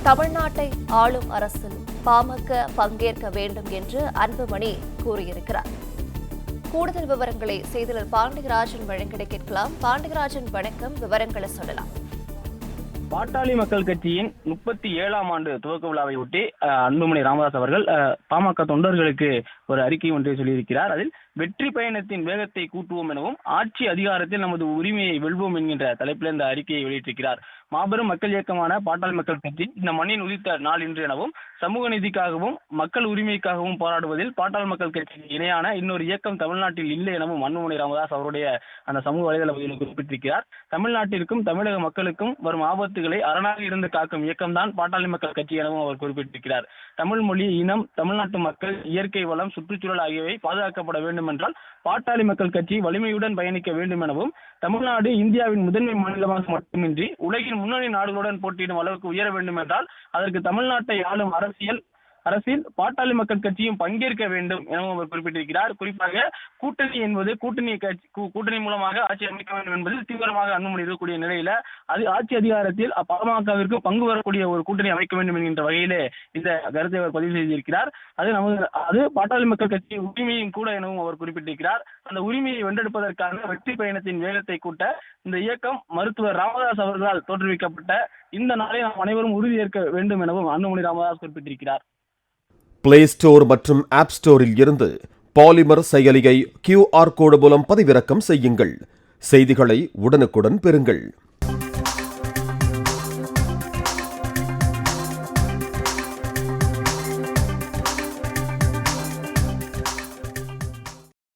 தமிழ்நாட்டை ஆளும் அரசில் பாமக பங்கேற்க வேண்டும் என்று அன்புமணி கூறியிருக்கிறார். கூடுதல் விவரங்களை செய்தியாளர் பாண்டியராஜன் வழங்கிட கேட்கலாம். பாண்டியராஜன், வணக்கம். விவரங்களை சொல்லலாம். பாட்டாளி மக்கள் கட்சியின் 37ஆம் ஆண்டு துவக்க விழாவை ஒட்டி அன்புமணி ராமதாஸ் அவர்கள் பாமக தொண்டர்களுக்கு ஒரு அறிக்கை ஒன்றை சொல்லியிருக்கிறார். அதில் வெற்றி பயணத்தின் வேகத்தை கூட்டுவோம் எனவும் ஆட்சி அதிகாரத்தில் நமது உரிமையை வெல்வோம் என்கின்ற தலைப்பில் இந்த அறிக்கையை வெளியிட்டிருக்கிறார். மாபெரும் மக்கள் இயக்கமான பாட்டாளி மக்கள் கட்சி இந்த மண்ணின் உதித்த நாள் இன்று எனவும் சமூக நீதிக்காகவும் மக்கள் உரிமைக்காகவும் போராடுவதில் பாட்டாளி மக்கள் கட்சிக்கு இணையான இன்னொரு இயக்கம் தமிழ்நாட்டில் இல்லை எனவும் அன்புமணி ராமதாஸ் அவருடைய அந்த சமூக வலைதள பதிவில் குறிப்பிட்டிருக்கிறார். தமிழ்நாட்டிற்கும் தமிழக மக்களுக்கும் வரும் ஆபத்துகளை அரணாக இருந்து காக்கும் இயக்கம்தான் பாட்டாளி மக்கள் கட்சி எனவும் அவர் குறிப்பிட்டிருக்கிறார். தமிழ் மொழி, இனம், தமிழ்நாட்டு மக்கள், இயற்கை வளம், சுற்றுச்சூழல் ஆகியவை பாதுகாக்கப்பட வேண்டும் என்றால் பாட்டாளி மக்கள் கட்சி வலிமையுடன் பயணிக்க வேண்டும் எனவும் தமிழ்நாடு இந்தியாவின் முதன்மை மாநிலமாக மட்டுமின்றி உலகின் முன்னணி நாடுகளுடன் போட்டியிடும் அளவுக்கு உயர வேண்டும் என்றால் அதற்கு தமிழ்நாட்டை ஆளும் அரசில் பாட்டாளி மக்கள் கட்சியும் பங்கேற்க வேண்டும் எனவும் அவர் குறிப்பிட்டிருக்கிறார். குறிப்பாக கூட்டணி என்பது கூட்டணி மூலமாக ஆட்சி அமைக்க வேண்டும் என்பதில் தீவிரமாக அன்புமணி இருக்கக்கூடிய நிலையில அது ஆட்சி அதிகாரத்தில் பாமகவிற்கு பங்கு வரக்கூடிய ஒரு கூட்டணி அமைக்க வேண்டும் என்கின்ற வகையிலே இந்த கருத்தை அவர் பதிவு செய்திருக்கிறார். அது பாட்டாளி மக்கள் கட்சி உரிமையும் கூட எனவும் அவர் குறிப்பிட்டிருக்கிறார். அந்த உரிமையை வென்றெடுப்பதற்கான வெற்றி பயணத்தின் வேகத்தை கூட்ட இந்த இயக்கம் மருத்துவர் ராமதாஸ் அவர்களால் தோற்றுவிக்கப்பட்ட இந்த நாளை நாம் அனைவரும் உறுதியேற்க வேண்டும் எனவும் அன்புமணி ராமதாஸ் குறிப்பிட்டிருக்கிறார். பிளே ஸ்டோர் மற்றும் ஆப் ஸ்டோரில் இருந்து பாலிமர் செயலியை QR கோடு மூலம் பதிவிறக்கம் செய்யுங்கள். செய்திகளை உடனுக்குடன் பெறுங்கள்.